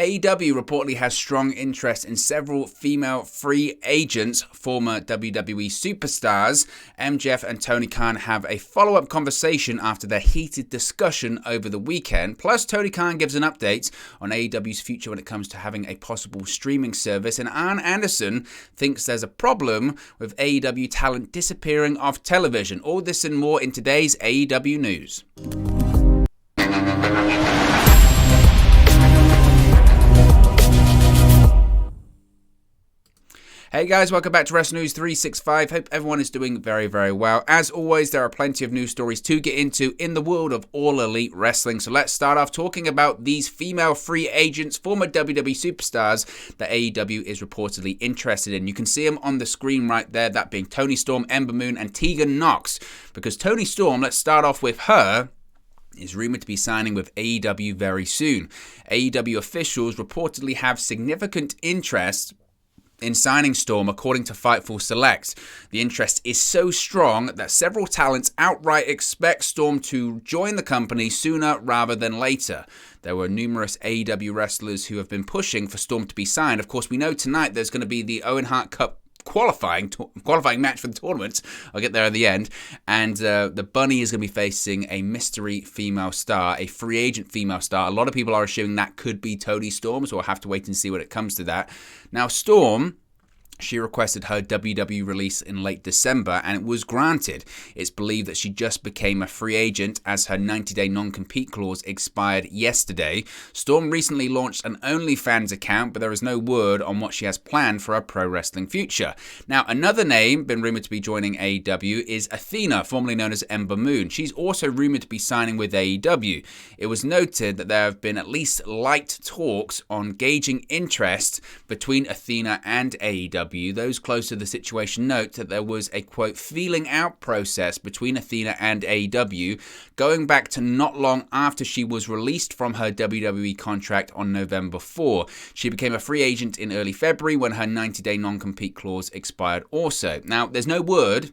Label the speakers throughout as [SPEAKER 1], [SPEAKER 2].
[SPEAKER 1] AEW reportedly has strong interest in several female free agents, former WWE superstars. MJF and Tony Khan have a follow-up conversation after their heated discussion over the weekend. Plus, Tony Khan gives an update on AEW's future when it comes to having a possible streaming service. And Arn Anderson thinks there's a problem with AEW talent disappearing off television. All this and more in today's AEW news. Hey guys, welcome back to Wrestling News 365. Hope everyone is doing very, very well. As always, there are plenty of news stories to get into in the world of All Elite Wrestling. So let's start off talking about these female free agents, former WWE superstars that AEW is reportedly interested in. You can see them on the screen right there, that being Toni Storm, Ember Moon, and Tegan Nox. Because Toni Storm, let's start off with her, is rumored to be signing with AEW very soon. AEW officials reportedly have significant interest in signing Storm, according to Fightful Select. The interest is so strong that several talents outright expect Storm to join the company sooner rather than later. There were numerous AEW wrestlers who have been pushing for Storm to be signed. Of course, we know tonight there's going to be the Owen Hart Cup qualifying match for the tournament. I'll get there at the end. And the Bunny is going to be facing a mystery female star, a free agent female star. A lot of people are assuming that could be Toni Storm, so we'll have to wait and see when it comes to that. Now, Storm, she requested her WWE release in late December, and it was granted. It's believed that she just became a free agent as her 90-day non-compete clause expired yesterday. Storm recently launched an OnlyFans account, but there is no word on what she has planned for her pro wrestling future. Now, another name been rumored to be joining AEW is Athena, formerly known as Ember Moon. She's also rumored to be signing with AEW. It was noted that there have been at least light talks on gauging interest between Athena and AEW. Those close to the situation note that there was a, quote, feeling out process between Athena and AEW going back to not long after she was released from her WWE contract on November 4. She became a free agent in early February when her 90-day non-compete clause expired also. Now, there's no word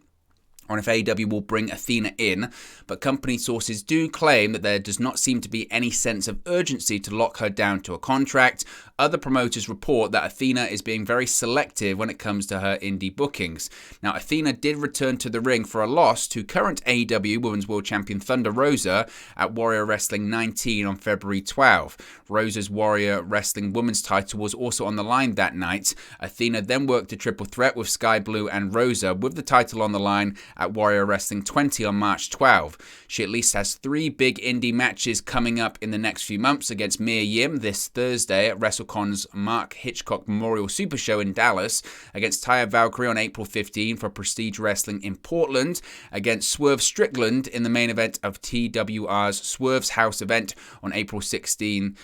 [SPEAKER 1] on if AEW will bring Athena in, but company sources do claim that there does not seem to be any sense of urgency to lock her down to a contract. Other promoters report that Athena is being very selective when it comes to her indie bookings. Now, Athena did return to the ring for a loss to current AEW Women's World Champion Thunder Rosa at Warrior Wrestling 19 on February 12. Rosa's Warrior Wrestling Women's title was also on the line that night. Athena then worked a triple threat with Sky Blue and Rosa with the title on the line at Warrior Wrestling 20 on March 12. She at least has 3 big indie matches coming up in the next few months against Mia Yim this Thursday at WrestleCon's Mark Hitchcock Memorial Super Show in Dallas, against Taya Valkyrie on April 15 for Prestige Wrestling in Portland, against Swerve Strickland in the main event of TWR's Swerve's House event on April 16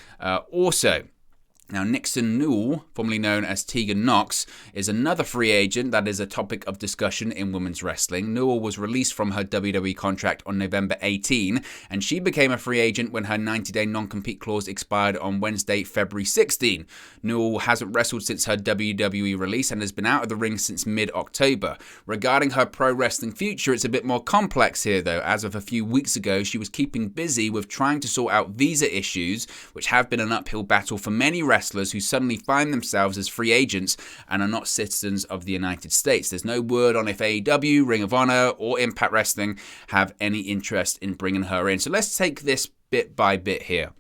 [SPEAKER 1] also. Now, Nixon Newell, formerly known as Tegan Nox, is another free agent that is a topic of discussion in women's wrestling. Newell was released from her WWE contract on November 18, and she became a free agent when her 90-day non-compete clause expired on Wednesday, February 16. Newell hasn't wrestled since her WWE release and has been out of the ring since mid-October. Regarding her pro wrestling future, it's a bit more complex here, though. As of a few weeks ago, she was keeping busy with trying to sort out visa issues, which have been an uphill battle for many wrestlers who suddenly find themselves as free agents and are not citizens of the United States. There's no word on if AEW, Ring of Honor, or Impact Wrestling have any interest in bringing her in. So let's take this bit by bit here.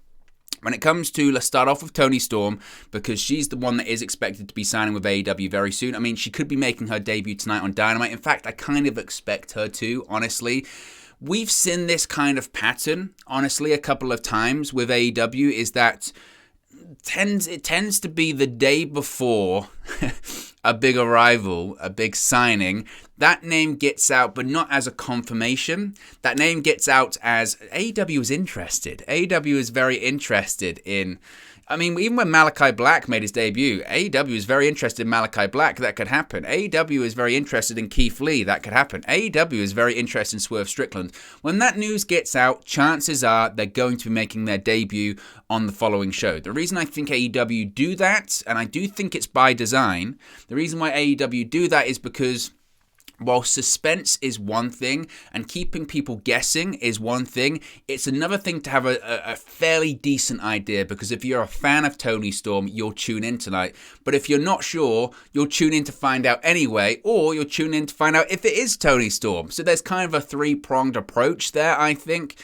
[SPEAKER 1] When it comes to, let's start off with Toni Storm, because she's the one that is expected to be signing with AEW very soon. I mean, she could be making her debut tonight on Dynamite. In fact, I kind of expect her to, honestly. We've seen this kind of pattern, honestly, a couple of times with AEW, is that it tends to be the day before a big arrival, a big signing. That name gets out, but not as a confirmation. That name gets out as AEW is interested. AEW is very interested in... I mean, even when Malachi Black made his debut, AEW is very interested in Malachi Black. That could happen. AEW is very interested in Keith Lee. That could happen. AEW is very interested in Swerve Strickland. When that news gets out, chances are they're going to be making their debut on the following show. The reason I think AEW do that, and I do think it's by design, the reason why AEW do that is because while suspense is one thing and keeping people guessing is one thing, it's another thing to have a fairly decent idea, because if you're a fan of Toni Storm, you'll tune in tonight. But if you're not sure, you'll tune in to find out anyway, or you'll tune in to find out if it is Toni Storm. So there's kind of a three-pronged approach there, I think.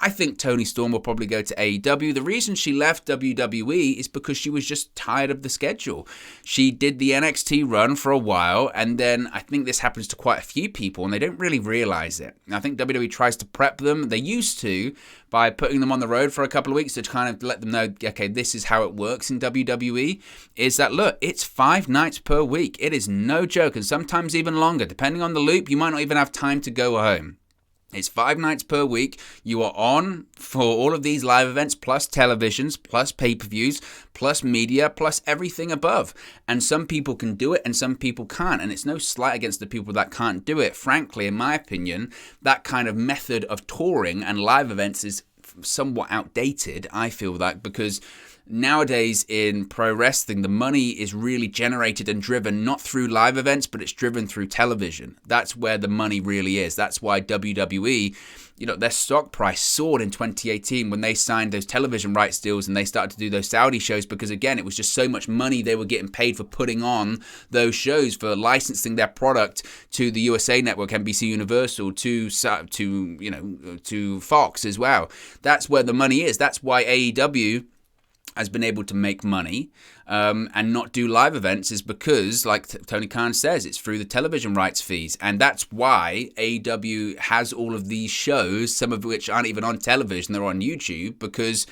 [SPEAKER 1] I think Toni Storm will probably go to AEW. The reason she left WWE is because she was just tired of the schedule. She did the NXT run for a while, and then I think this happens to quite a few people, and they don't really realize it. I think WWE tries to prep them. They used to, by putting them on the road for a couple of weeks to kind of let them know, okay, this is how it works in WWE, is that, look, it's 5 nights per week. It is no joke, and sometimes even longer. Depending on the loop, you might not even have time to go home. It's 5 nights per week. You are on for all of these live events, plus televisions, plus pay-per-views, plus media, plus everything above. And some people can do it and some people can't. And it's no slight against the people that can't do it. Frankly, in my opinion, that kind of method of touring and live events is somewhat outdated, I feel that, because nowadays in pro wrestling, the money is really generated and driven not through live events, but it's driven through television. That's where the money really is. That's why WWE, their stock price soared in 2018 when they signed those television rights deals and they started to do those Saudi shows, because again, it was just so much money they were getting paid for putting on those shows, for licensing their product to the USA Network, NBC Universal, to Fox as well. That's where the money is. That's why AEW has been able to make money and not do live events, is because, like Tony Khan says, it's through the television rights fees. And that's why AEW has all of these shows, some of which aren't even on television, they're on YouTube, because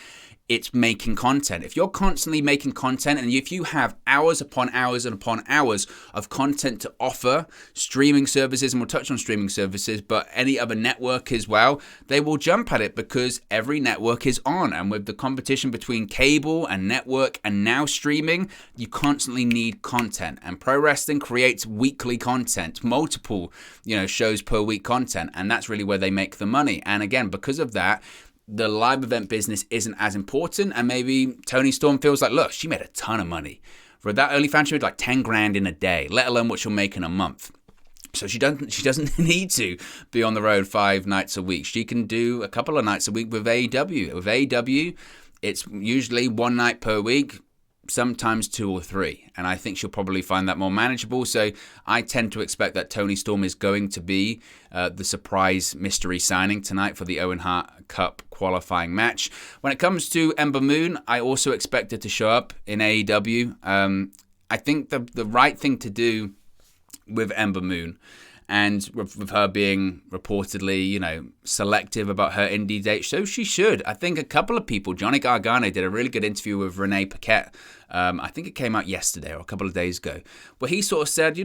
[SPEAKER 1] it's making content. If you're constantly making content, and if you have hours upon hours and upon hours of content to offer streaming services, and we'll touch on streaming services, but any other network as well, they will jump at it because every network is on. And with the competition between cable and network and now streaming, you constantly need content. And pro wrestling creates weekly content, multiple, shows per week content. And that's really where they make the money. And again, because of that, the live event business isn't as important, and maybe Toni Storm feels like, look, she made a ton of money. For that OnlyFans, she made like 10 grand in a day, let alone what she'll make in a month. So she doesn't need to be on the road 5 nights a week. She can do a couple of nights a week with AEW. With AEW, it's usually 1 night per week, sometimes 2 or 3. And I think she'll probably find that more manageable. So I tend to expect that Toni Storm is going to be the surprise mystery signing tonight for the Owen Hart Cup qualifying match. When it comes to Ember Moon, I also expect her to show up in AEW. I think the right thing to do with Ember Moon, and with her being reportedly, selective about her indie date, so she should. I think a couple of people, Johnny Gargano did a really good interview with Renee Paquette. I think it came out yesterday or a couple of days ago, where he sort of said,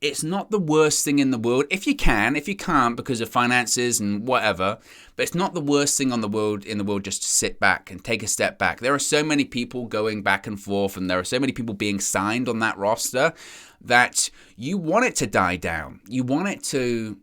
[SPEAKER 1] it's not the worst thing in the world. If you can't because of finances and whatever, but it's not the worst thing in the world just to sit back and take a step back. There are so many people going back and forth, and there are so many people being signed on that roster, that you want it to die down. You want it to,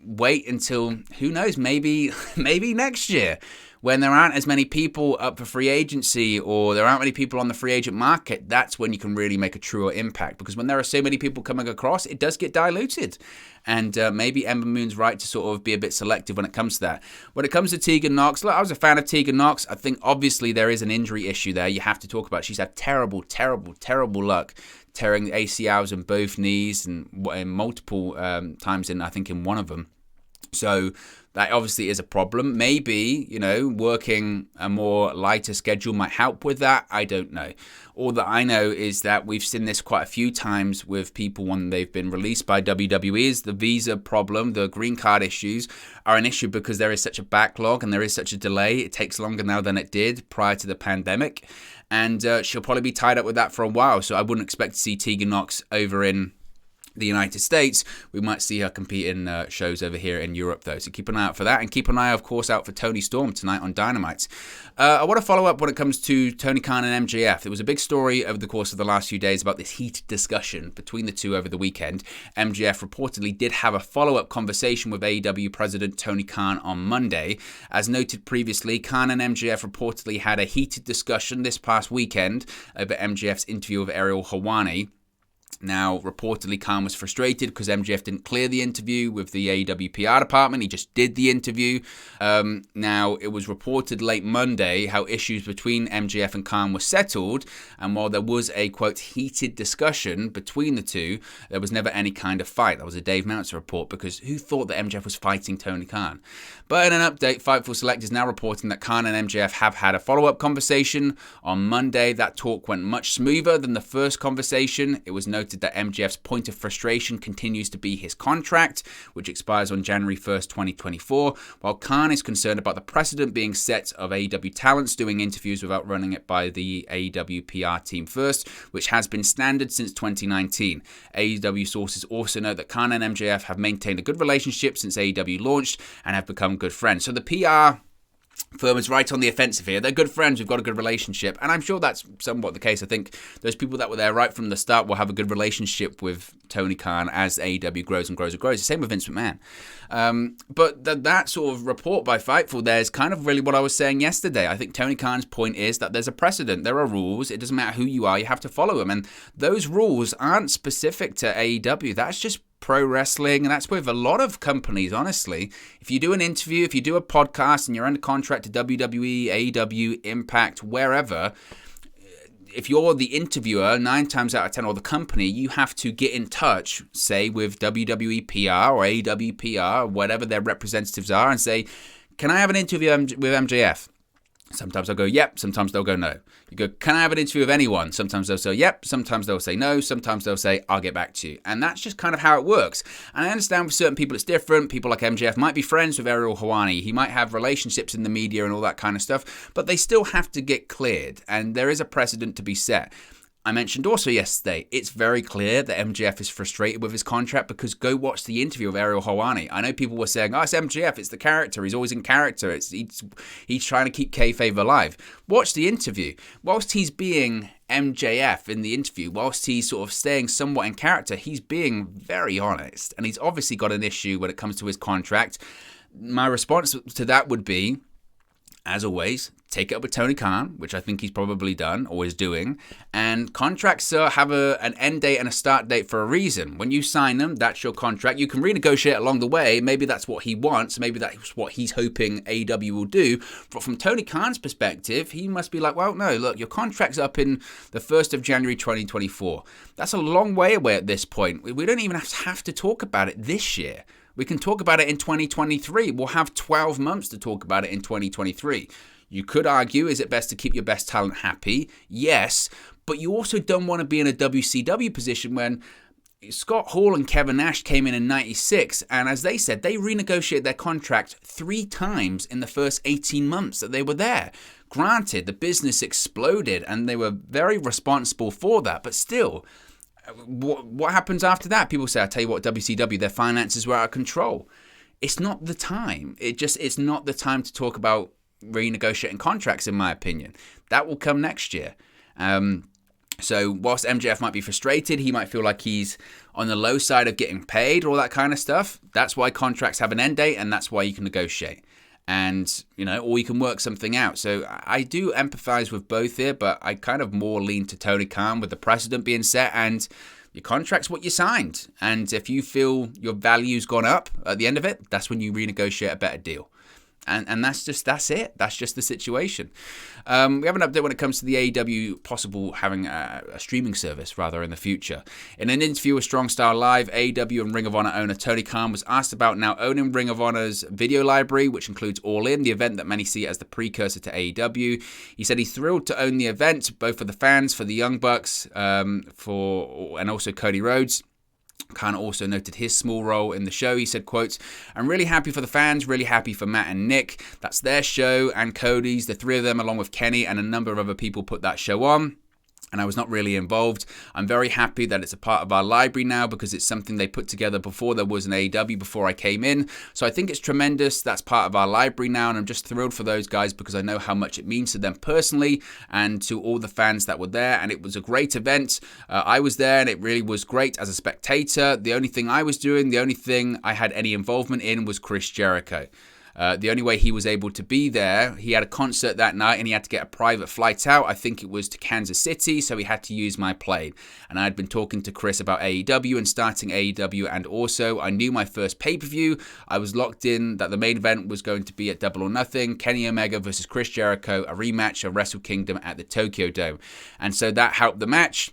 [SPEAKER 1] wait until, who knows, maybe next year, when there aren't as many people up for free agency, or there aren't many people on the free agent market. That's when you can really make a truer impact, because when there are so many people coming across, it does get diluted. And maybe Ember Moon's right to sort of be a bit selective when it comes to that. When it comes to Tegan Nox, look, I was a fan of Tegan Nox. I think obviously there is an injury issue there you have to talk about. She's had terrible luck tearing the ACLs in both knees, and multiple times I think in one of them. So that obviously is a problem. Maybe, working a more lighter schedule might help with that. I don't know. All that I know is that we've seen this quite a few times with people when they've been released by WWE. Is the visa problem, the green card issues are an issue because there is such a backlog and there is such a delay. It takes longer now than it did prior to the pandemic. And she'll probably be tied up with that for a while. So I wouldn't expect to see Tegan Nox over in the United States. We might see her compete in shows over here in Europe, though. So keep an eye out for that. And keep an eye, of course, out for Toni Storm tonight on Dynamite. I want to follow up when it comes to Tony Khan and MJF. There was a big story over the course of the last few days about this heated discussion between the two over the weekend. MJF reportedly did have a follow-up conversation with AEW President Tony Khan on Monday. As noted previously, Khan and MJF reportedly had a heated discussion this past weekend over MJF's interview with Ariel Helwani. Now, reportedly, Khan was frustrated because MJF didn't clear the interview with the AEW PR department. He just did the interview. Now, it was reported late Monday how issues between MJF and Khan were settled. And while there was a, quote, heated discussion between the two, there was never any kind of fight. That was a Dave Meltzer report, because who thought that MJF was fighting Tony Khan? But in an update, Fightful Select is now reporting that Khan and MJF have had a follow-up conversation. On Monday, that talk went much smoother than the first conversation. It was noted that MJF's point of frustration continues to be his contract, which expires on January 1st, 2024, while Khan is concerned about the precedent being set of AEW talents doing interviews without running it by the AEW PR team first, which has been standard since 2019. AEW sources also note that Khan and MJF have maintained a good relationship since AEW launched and have become good friends. So the PR firm is right on the offensive here. They're good friends. We've got a good relationship. And I'm sure that's somewhat the case. I think those people that were there right from the start will have a good relationship with Tony Khan as AEW grows and grows and grows. The same with Vince McMahon. But that sort of report by Fightful there is kind of really what I was saying yesterday. I think Tony Khan's point is that there's a precedent. There are rules. It doesn't matter who you are. You have to follow them. And those rules aren't specific to AEW. That's just pro wrestling, and that's with a lot of companies, honestly. If you do an interview, if you do a podcast and you're under contract to WWE, AEW, Impact, wherever, if you're the interviewer, 9 times out of 10, or the company, you have to get in touch, say, with WWE PR or AEW PR, whatever their representatives are, and say, can I have an interview with MJF? Sometimes they'll go, yep. Sometimes they'll go, no. You go, can I have an interview with anyone? Sometimes they'll say, yep. Sometimes they'll say no. Sometimes they'll say, I'll get back to you. And that's just kind of how it works. And I understand with certain people it's different. People like MJF might be friends with Ariel Helwani. He might have relationships in the media and all that kind of stuff. But they still have to get cleared. And there is a precedent to be set. I mentioned also yesterday, it's very clear that MJF is frustrated with his contract, because go watch the interview of Ariel Helwani. I know people were saying, oh, it's MJF, it's the character, he's always in character, he's trying to keep kayfabe alive. Watch the interview. Whilst he's being MJF in the interview, whilst he's sort of staying somewhat in character, he's being very honest. And he's obviously got an issue when it comes to his contract. My response to that would be, as always, take it up with Tony Khan, which I think he's probably done or is doing. And contracts have an end date and a start date for a reason. When you sign them, that's your contract. You can renegotiate along the way. Maybe that's what he wants. Maybe that's what he's hoping AEW will do. But from Tony Khan's perspective, he must be like, well, no, look, your contract's up in the 1st of January 2024. That's a long way away at this point. We don't even have to talk about it this year. We can talk about it in 2023. We'll have 12 months to talk about it in 2023. You could argue, is it best to keep your best talent happy? Yes, but you also don't want to be in a WCW position when Scott Hall and Kevin Nash came in 96, and as they said, they renegotiated their contract 3 times in the first 18 months that they were there. Granted, the business exploded, and they were very responsible for that, but still, what happens after that? People say, I tell you what, WCW, their finances were out of control. It's not the time. It's not the time to talk about renegotiating contracts, in my opinion. That will come next year. So whilst MJF might be frustrated, he might feel like he's on the low side of getting paid, all that kind of stuff. That's why contracts have an end date, and that's why you can negotiate. And, or you can work something out. So I do empathize with both here, but I kind of more lean to Tony Khan with the precedent being set, and your contract's what you signed. And if you feel your value's gone up at the end of it, that's when you renegotiate a better deal. And that's it. That's just the situation. We have an update when it comes to the AEW possible having a streaming service rather in the future. In an interview with Strong Style Live, AEW and Ring of Honor owner Tony Khan was asked about now owning Ring of Honor's video library, which includes All In, the event that many see as the precursor to AEW. He said he's thrilled to own the event, both for the fans, for the Young Bucks, and also Cody Rhodes. Khan also noted his small role in the show. He said, quotes, I'm really happy for the fans, really happy for Matt and Nick. That's their show and Cody's. The 3 of them, along with Kenny and a number of other people, put that show on. And I was not really involved. I'm very happy that it's a part of our library now because it's something they put together before there was an AEW, before I came in. So I think it's tremendous. That's part of our library now, and I'm just thrilled for those guys because I know how much it means to them personally and to all the fans that were there. And it was a great event. I was there, and it really was great as a spectator. The only thing I was doing, the only thing I had any involvement in was Chris Jericho. The only way he was able to be there, he had a concert that night and he had to get a private flight out. I think it was to Kansas City, so he had to use my plane. And I had been talking to Chris about AEW and starting AEW, and also I knew my first pay-per-view. I was locked in that the main event was going to be at Double or Nothing, Kenny Omega versus Chris Jericho, a rematch of Wrestle Kingdom at the Tokyo Dome. And so that helped the match.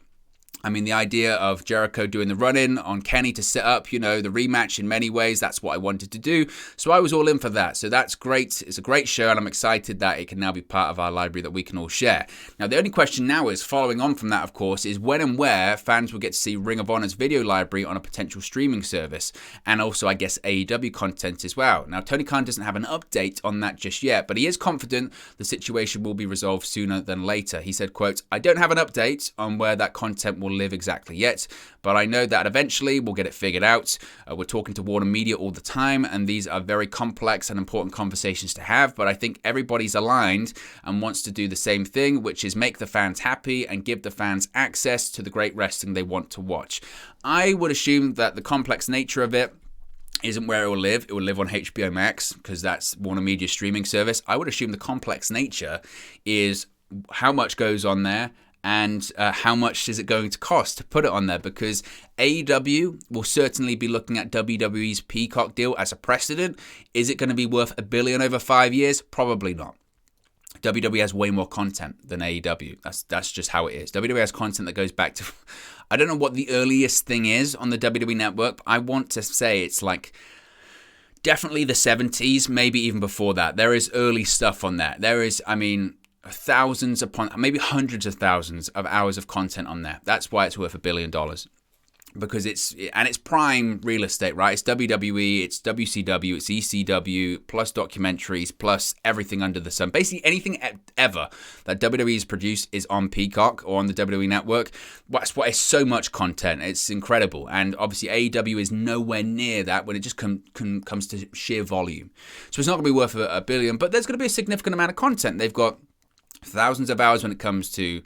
[SPEAKER 1] I mean, the idea of Jericho doing the run-in on Kenny to set up, the rematch in many ways, that's what I wanted to do. So I was all in for that. So that's great. It's a great show, and I'm excited that it can now be part of our library that we can all share. Now, the only question now is, following on from that, of course, is when and where fans will get to see Ring of Honor's video library on a potential streaming service, and also, I guess, AEW content as well. Now, Tony Khan doesn't have an update on that just yet, but he is confident the situation will be resolved sooner than later. He said, quote, "I don't have an update on where that content will live exactly yet, but I know that eventually we'll get it figured out. We're talking to Warner Media all the time, and these are very complex and important conversations to have, but I think everybody's aligned and wants to do the same thing, which is make the fans happy and give the fans access to the great wrestling they want to watch." I would assume that the complex nature of it isn't where it will live. It will live on HBO Max because that's Warner Media streaming service. I would assume the complex nature is how much goes on there, and how much is it going to cost to put it on there, because AEW will certainly be looking at WWE's Peacock deal as a precedent. Is it going to be worth $1 billion over 5 years? Probably not. WWE has way more content than AEW. That's just how it is. WWE has content that goes back to, I don't know what the earliest thing is on the WWE network, but I want to say it's like definitely the 70s, maybe even before that. There is early stuff on that. There is, thousands upon, maybe hundreds of thousands of hours of content on there. That's why it's worth $1 billion. Because it's prime real estate, right? It's WWE, it's WCW, it's ECW, plus documentaries, plus everything under the sun. Basically anything ever that WWE has produced is on Peacock or on the WWE network. That's why it's so much content. It's incredible. And obviously AEW is nowhere near that when it just comes to sheer volume. So it's not going to be worth $1 billion, but there's going to be a significant amount of content. They've got thousands of hours when it comes to,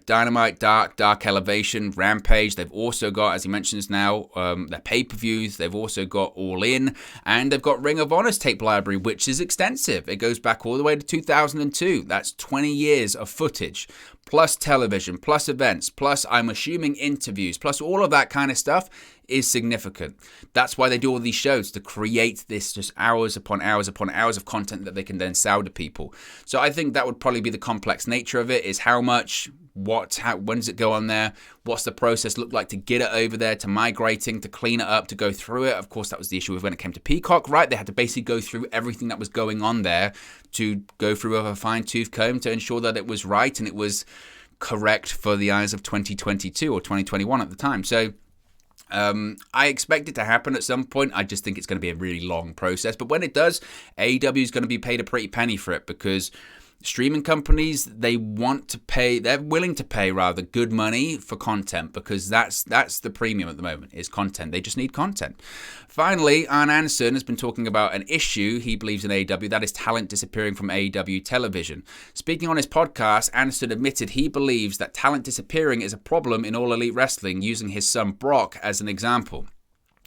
[SPEAKER 1] Dynamite, Dark Elevation, Rampage. They've also got, as he mentions now, their pay-per-views. They've also got All In, and they've got Ring of Honor's tape library, which is extensive. It goes back all the way to 2002. That's 20 years of footage, plus television, plus events, plus, I'm assuming, interviews, plus all of that kind of stuff is significant. That's why they do all these shows, to create this just hours upon hours upon hours of content that they can then sell to people. So I think that would probably be the complex nature of it, is how much, when does it go on there? What's the process look like to get it over there, to migrating, to clean it up, to go through it? Of course, that was the issue with when it came to Peacock, right? They had to basically go through everything that was going on there to go through with a fine-tooth comb to ensure that it was right and it was correct for the eyes of 2022 or 2021 at the time. So I expect it to happen at some point. I just think it's going to be a really long process. But when it does, AEW is going to be paid a pretty penny for it, because streaming companies, they're willing to pay rather good money for content, because that's the premium at the moment, is content. They just need content. Finally, Arn Anderson has been talking about an issue he believes in AEW, that is talent disappearing from AEW television. Speaking on his podcast, Anderson admitted he believes that talent disappearing is a problem in All Elite Wrestling, using his son Brock as an example.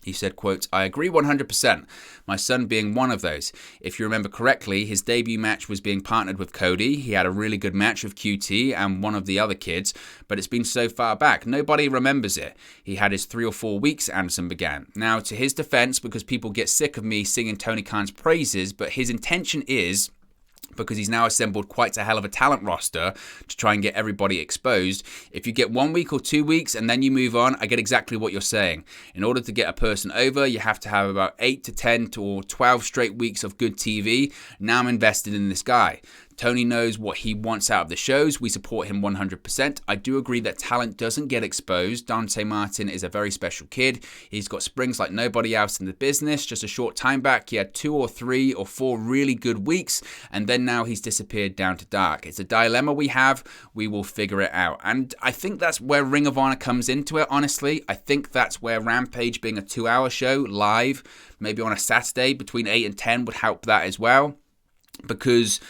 [SPEAKER 1] He said, quote, "I agree 100%, my son being one of those. If you remember correctly, his debut match was being partnered with Cody. He had a really good match with QT and one of the other kids, but it's been so far back, nobody remembers it. He had his 3 or 4 weeks," Anderson began. Now, to his defense, because people get sick of me singing Tony Khan's praises, but his intention is, because he's now assembled quite a hell of a talent roster to try and get everybody exposed. If you get 1 week or 2 weeks and then you move on, I get exactly what you're saying. In order to get a person over, you have to have about 8 to 10 or 12 straight weeks of good TV. Now I'm invested in this guy. Tony knows what he wants out of the shows. We support him 100%. I do agree that talent doesn't get exposed. Dante Martin is a very special kid. He's got springs like nobody else in the business. Just a short time back, he had 2 or 3 or 4 really good weeks, and then now he's disappeared down to dark. It's a dilemma we have. We will figure it out. And I think that's where Ring of Honor comes into it, honestly. I think that's where Rampage being a 2-hour show live, maybe on a Saturday between 8 and 10 would help that as well. Because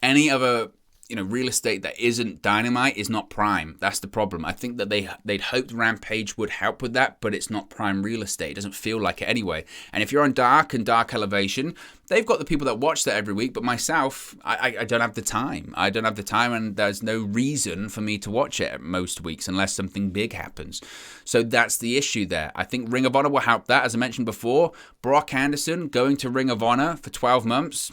[SPEAKER 1] any other real estate that isn't Dynamite is not Prime. That's the problem. I think that they'd hoped Rampage would help with that, but it's not Prime real estate. It doesn't feel like it anyway. And if you're on Dark and Dark Elevation, they've got the people that watch that every week, but myself, I don't have the time. I don't have the time, and there's no reason for me to watch it most weeks unless something big happens. So that's the issue there. I think Ring of Honor will help that. As I mentioned before, Brock Anderson going to Ring of Honor for 12 months,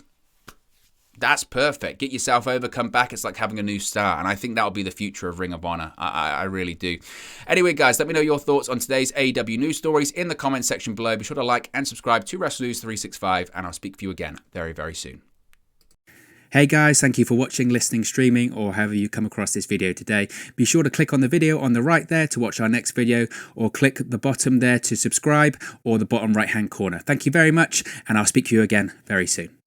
[SPEAKER 1] that's perfect. Get yourself over, come back. It's like having a new start. And I think that'll be the future of Ring of Honor. I really do. Anyway, guys, let me know your thoughts on today's AEW news stories in the comments section below. Be sure to like and subscribe to Wrestle News 365, and I'll speak to you again very, very soon. Hey guys, thank you for watching, listening, streaming, or however you come across this video today. Be sure to click on the video on the right there to watch our next video, or click the bottom there to subscribe, or the bottom right hand corner. Thank you very much, and I'll speak to you again very soon.